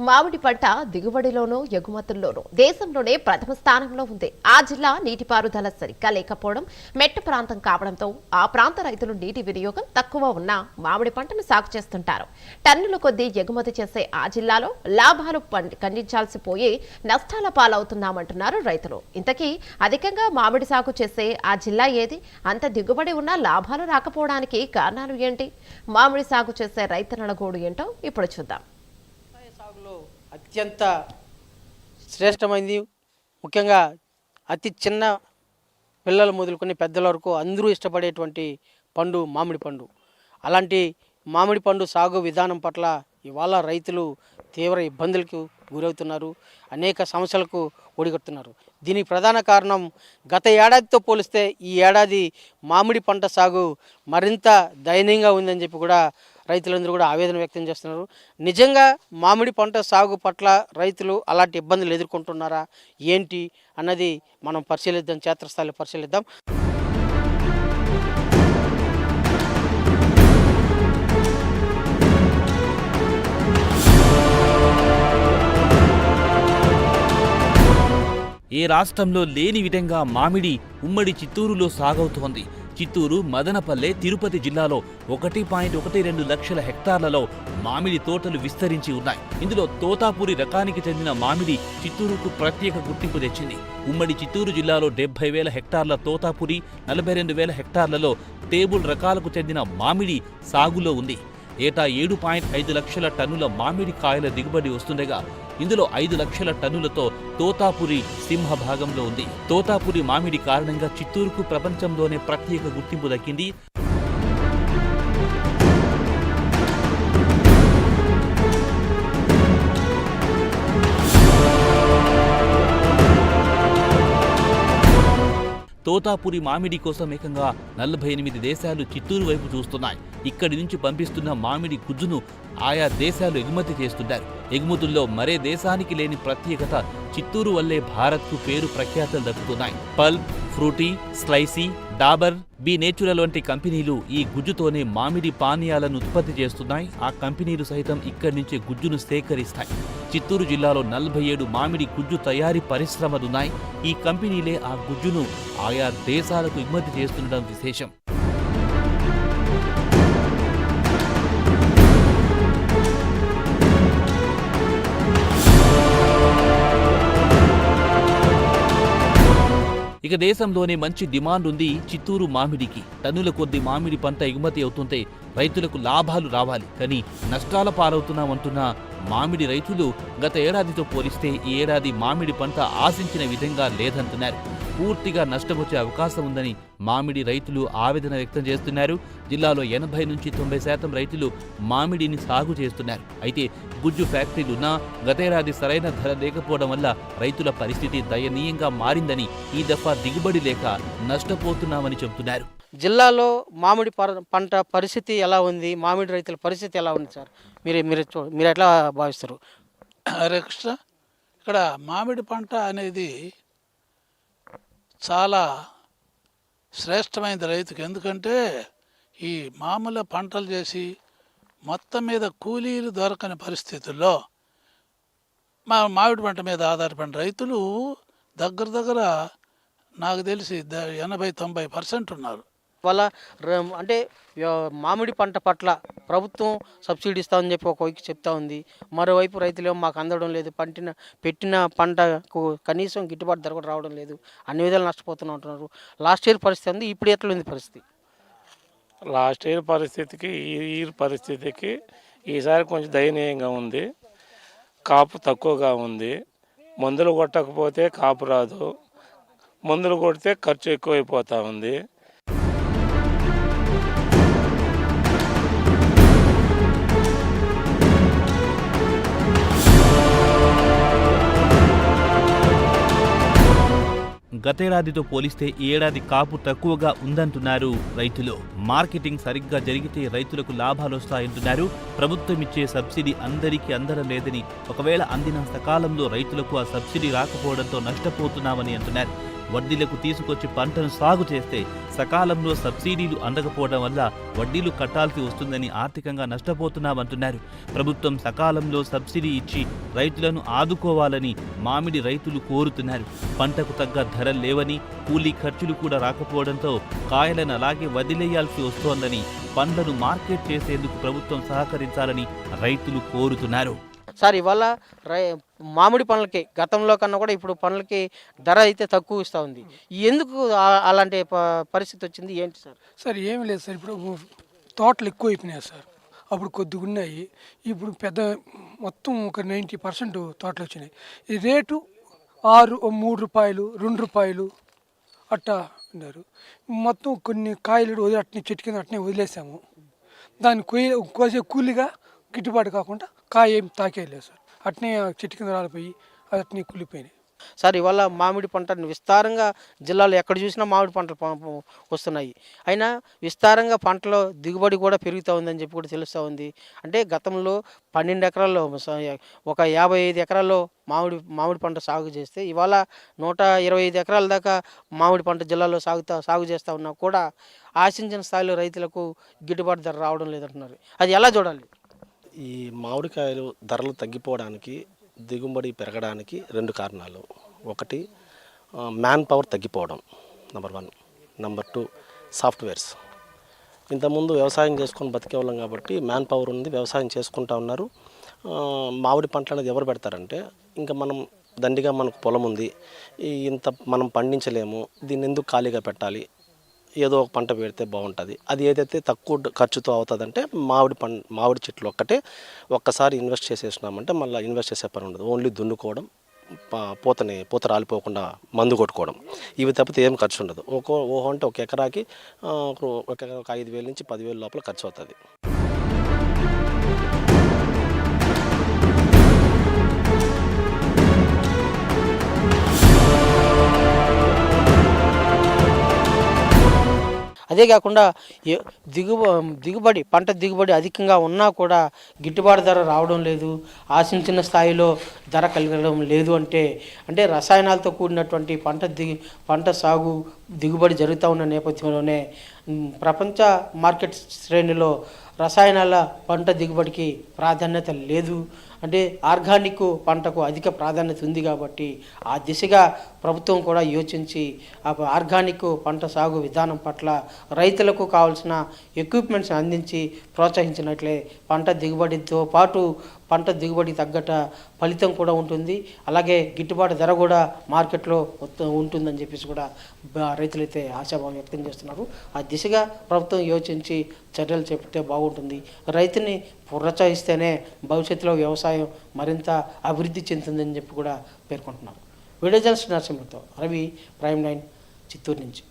మామిడి పంట దిగుబడిలోనూ ఎగుమతుల్లోనూ దేశంలోనే ప్రథమ స్థానంలో ఉంది. ఆ జిల్లా నీటిపారుదల సరిగ్గా లేకపోవడం, మెట్ట ప్రాంతం కావడంతో ఆ ప్రాంత రైతులు నీటి వినియోగం తక్కువ ఉన్న మామిడి పంటను సాగు చేస్తుంటారు. టన్నుల కొద్దీ ఎగుమతి చేసే ఆ జిల్లాలో లాభాలు ఖండించాల్సి పోయి నష్టాల పాలవుతున్నామంటున్నారు రైతులు. ఇంతకీ అధికంగా మామిడి సాగు చేసే ఆ జిల్లా ఏది? అంత దిగుబడి ఉన్నా లాభాలు రాకపోవడానికి కారణాలు ఏంటి? మామిడి సాగు చేసే రైతన్నల గోడు ఏంటో ఇప్పుడు చూద్దాం. అత్యంత శ్రేష్టమైనది, ముఖ్యంగా అతి చిన్న పిల్లలు మొదలుకొని పెద్దల వరకు అందరూ ఇష్టపడేటువంటి పండు మామిడి పండు. అలాంటి మామిడి పండు సాగు విధానం పట్ల ఇవాళ రైతులు తీవ్ర ఇబ్బందులకు గురవుతున్నారు, అనేక సమస్యలకు ఒడిగడుతున్నారు. దీనికి ప్రధాన కారణం గత ఏడాదితో పోలిస్తే ఈ ఏడాది మామిడి పంట సాగు మరింత దయనీయంగా ఉందని చెప్పి కూడా రైతులందరూ కూడా ఆవేదన వ్యక్తం చేస్తున్నారు. నిజంగా మామిడి పంట సాగు పట్ల రైతులు అలాంటి ఇబ్బందులు ఎదుర్కొంటున్నారా ఏంటి అన్నది మనం పరిశీలిద్దాం, క్షేత్రస్థాయిలో పరిశీలిద్దాం. ఏ రాష్ట్రంలో లేని విధంగా మామిడి ఉమ్మడి చిత్తూరులో సాగవుతోంది. చిత్తూరు, మదనపల్లె, తిరుపతి జిల్లాలో 1.12 లక్షల హెక్టార్లలో మామిడి తోటలు విస్తరించి ఉన్నాయి. ఇందులో తోతాపురి రకానికి చెందిన మామిడి చిత్తూరుకు ప్రత్యేక గుర్తింపు తెచ్చింది. ఉమ్మడి చిత్తూరు జిల్లాలో 70,000 హెక్టార్ల తోతాపురి, 42,000 హెక్టార్లలో టేబుల్ రకాలకు చెందిన మామిడి సాగులో ఉంది. ఏటా 7.5 లక్షల టన్నుల మామిడి కాయల దిగుబడి వస్తుండగా ఇందులో 5 లక్షల టన్నులతో తోతాపురి సింహభాగంలో ఉంది. తోతాపురి మామిడి కారణంగా చిత్తూరుకు ప్రపంచంలోనే ప్రత్యేక గుర్తింపు దక్కింది. తోతాపురి మామిడి కోసం ఏకంగా 48 దేశాలు చిత్తూరు వైపు చూస్తున్నాయి. ఇక్కడి నుంచి పంపిస్తున్న మామిడి గుజ్జును ఆయా దేశాలు ఎగుమతి చేస్తున్నారు. ఎగుమతుల్లో మరే దేశానికి లేని ప్రత్యేకత చిత్తూరు వల్లే భారత్కు పేరు ప్రఖ్యాతలు దక్కుతున్నాయి. Pulp, Frooti, Slice, Dabur, B Natural వంటి కంపెనీలు ఈ గుజ్జుతోనే మామిడి పానీయాలను ఉత్పత్తి చేస్తున్నాయి. ఆ కంపెనీలు సైతం ఇక్కడి నుంచే గుజ్జును సేకరిస్తాయి. చిత్తూరు జిల్లాలో 47 మామిడి గుజ్జు తయారీ పరిశ్రమలున్నాయి. ఈ కంపెనీలే ఆ గుజ్జును ఆయా దేశాలకు ఎగుమతి చేస్తుండడం విశేషం. ఇక దేశంలోనే మంచి డిమాండ్ ఉంది చిత్తూరు మామిడికి. టన్నుల కొద్ది మామిడి పంట ఎగుమతి అవుతుంటే రైతులకు లాభాలు రావాలి, కానీ నష్టాల పాలవుతున్నామంటున్న మామిడి రైతులు గత ఏడాదితో పోలిస్తే ఈ ఏడాది మామిడి పంట ఆశించిన విధంగా లేదంటున్నారు. పూర్తిగా నష్టమొచ్చే అవకాశం ఉందని మామిడి రైతులు ఆవేదన వ్యక్తం చేస్తున్నారు. జిల్లాలో 80 నుంచి 90% రైతులు మామిడిని సాగు చేస్తున్నారు. అయితే గుజ్జు ఫ్యాక్టరీలున్నా గతేడాది సరైన ధర లేకపోవడం వల్ల రైతుల పరిస్థితి దయనీయంగా మారిందని, ఈ దఫా దిగుబడి లేక నష్టపోతున్నామని చెబుతున్నారు. జిల్లాలో మామిడి పంట పరిస్థితి ఎలా ఉంది? మామిడి రైతుల పరిస్థితి ఎలా ఉంది సార్? మీరు ఎట్లా భావిస్తారు? హరే కృష్ణ, ఇక్కడ మామిడి పంట అనేది చాలా శ్రేష్టమైనది రైతుకు. ఎందుకంటే ఈ మామూలు పంటలు చేసి మొత్తం మీద కూలీలు దొరకని పరిస్థితుల్లో మామిడి పంట మీద ఆధారపడిన రైతులు దగ్గర నాకు తెలిసి 80-90% ఉన్నారు. వల్ల అంటే మామిడి పంట పట్ల ప్రభుత్వం సబ్సిడీ ఇస్తామని చెప్పి ఒకవైపు చెప్తా ఉంది, మరోవైపు రైతులేమో మాకు అందడం లేదు, పెట్టిన పంటకు కనీసం గిట్టుబాటు ధర కూడా రావడం లేదు, అన్ని విధాలు నష్టపోతూనే ఉంటున్నారు. లాస్ట్ ఇయర్ పరిస్థితి ఉంది, ఇప్పుడు ఎట్లా ఉంది పరిస్థితి? లాస్ట్ ఇయర్ పరిస్థితికి ఈ ఇయర్ పరిస్థితికి ఈసారి కొంచెం దయనీయంగా ఉంది. కాపు తక్కువగా ఉంది. మందులు కొట్టకపోతే కాపు రాదు, మందులు కొడితే ఖర్చు ఎక్కువైపోతూ ఉంది. గతేడాదితో పోలిస్తే ఈ ఏడాది కాపు తక్కువగా ఉందంటున్నారు రైతులు. మార్కెటింగ్ సరిగ్గా జరిగితే రైతులకు లాభాలొస్తాయంటున్నారు. ప్రభుత్వం ఇచ్చే సబ్సిడీ అందరికీ అందడం లేదని, ఒకవేళ అందిన సకాలంలో రైతులకు ఆ సబ్సిడీ రాకపోవడంతో నష్టపోతున్నామని అంటున్నారు. వడ్డీలకు తీసుకొచ్చి పంటను సాగు చేస్తే సకాలంలో సబ్సిడీలు అందకపోవడం వల్ల వడ్డీలు కట్టాల్సి వస్తుందని ఆర్థికంగా నష్టపోతున్నామంటున్నారు. ప్రభుత్వం సకాలంలో సబ్సిడీ ఇచ్చి రైతులను ఆదుకోవాలని మామిడి రైతులు కోరుతున్నారు. పంటకు తగ్గ ధరలు లేవని, కూలీ ఖర్చులు కూడా రాకపోవడంతో కాయలను అలాగే వదిలేయాల్సి వస్తోందని, పండ్లను మార్కెట్ చేసేందుకు ప్రభుత్వం సహకరించాలని రైతులు కోరుతున్నారు. సార్ ఇవాళ మామిడి పండ్లకి గతంలో కన్నా కూడా ఇప్పుడు పండ్లకి ధర అయితే తక్కువ ఇస్తూ ఉంది. ఎందుకు అలాంటి పరిస్థితి వచ్చింది ఏంటి సార్? సార్ ఏమి లేదు సార్, ఇప్పుడు తోటలు ఎక్కువ అయిపోయినాయి సార్. అప్పుడు కొద్దిగా ఉన్నాయి, ఇప్పుడు పెద్ద మొత్తం ఒక 90% తోటలు వచ్చినాయి. ఈ రేటు 3 రూపాయలు 2 రూపాయలు అట్టా ఉన్నారు. మొత్తం కొన్ని కాయలు అట్నే చెట్టు కింద అట్నే వదిలేసాము. దాన్ని కోసే కూలిగా గిట్టుబాటు కాకుండా కాయ ఏం తాకేయలేదు సార్. అట్నే చెట్టు కింద రాలిపోయి అది అట్నే కూలిపోయినాయి. సార్ ఇవాళ మామిడి పంటను విస్తారంగా జిల్లాలో ఎక్కడ చూసినా మామిడి పంటలు వస్తున్నాయి. అయినా విస్తారంగా పంటలో దిగుబడి కూడా పెరుగుతూ ఉందని చెప్పి కూడా తెలుస్తూ ఉంది. అంటే గతంలో 12 ఎకరాల్లో ఒక 55 ఎకరాల్లో మామిడి పంట సాగు చేస్తే ఇవాళ 125 ఎకరాల దాకా మామిడి పంట జిల్లాలో సాగు చేస్తూ ఉన్నా కూడా ఆశించిన స్థాయిలో రైతులకు గిట్టుబాటు ధర రావడం లేదంటున్నారు. అది ఎలా చూడాలి? ఈ మామిడికాయలు ధరలు తగ్గిపోవడానికి, దిగుబడి పెరగడానికి 2 కారణాలు. ఒకటి మ్యాన్ పవర్ తగ్గిపోవడం, నెంబర్ 1. Number 2 softwares. ఇంతకుముందు వ్యవసాయం చేసుకొని బతికేవాళ్ళం కాబట్టి మ్యాన్ పవర్ ఉంది, వ్యవసాయం చేసుకుంటా ఉన్నారు. మామిడి పంటలు అనేది ఎవరు పెడతారంటే, ఇంకా మనం దండిగా మనకు పొలం ఉంది, ఇంత మనం పండించలేము, దీన్ని ఎందుకు ఖాళీగా పెట్టాలి, ఏదో ఒక పంట పెడితే బాగుంటుంది. అది ఏదైతే తక్కువ ఖర్చుతో అవుతుందంటే మామిడి చెట్లు ఒక్కసారి ఇన్వెస్ట్ చేసేసినామంటే మళ్ళీ ఇన్వెస్ట్ చేసే పని ఉండదు. ఓన్లీ దున్నుకోవడం, పూత రాలిపోకుండా మందు కొట్టుకోవడం, ఇవి తప్పితే ఏం ఖర్చు ఉండదు. అంటే ఒక ఎకరాకి ఒక 5,000 నుంచి 10,000 లోపల ఖర్చు అవుతుంది. అదే కాకుండా పంట దిగుబడి అధికంగా ఉన్నా కూడా గిట్టుబాటు ధర రావడం లేదు, ఆశించిన స్థాయిలో ధర కలగడం లేదు. అంటే రసాయనాలతో కూడినటువంటి పంట సాగు దిగుబడి జరుగుతూ ఉన్న నేపథ్యంలోనే ప్రపంచ మార్కెట్ శ్రేణిలో రసాయనాల పంట దిగుబడికి ప్రాధాన్యత లేదు. అంటే ఆర్గానిక్ పంటకు అధిక ప్రాధాన్యత ఉంది కాబట్టి ఆ దిశగా ప్రభుత్వం కూడా యోచించి ఆ ఆర్గానిక్ పంట సాగు విధానం పట్ల రైతులకు కావాల్సిన ఎక్విప్మెంట్స్ అందించి ప్రోత్సహించినట్లే పంట దిగుబడితో పాటు పంట దిగుబడి తగ్గట ఫలితం కూడా ఉంటుంది. అలాగే గిట్టుబాటు ధర కూడా మార్కెట్లో ఉంటుందని చెప్పేసి కూడా రైతులైతే ఆశాభావం వ్యక్తం చేస్తున్నారు. ఆ దిశగా ప్రభుత్వం యోచించి చర్యలు చేపడితే బాగుంటుంది. రైతుని ప్రోత్సహిస్తేనే భవిష్యత్తులో వ్యవసాయం మరింత అభివృద్ధి చెందుతుందని చెప్పి కూడా పేర్కొంటున్నారు. వీడియో జర్నలిస్ట్ నరసింహతో రవి, ప్రైమ్ 9 చిత్తూరు నుంచి.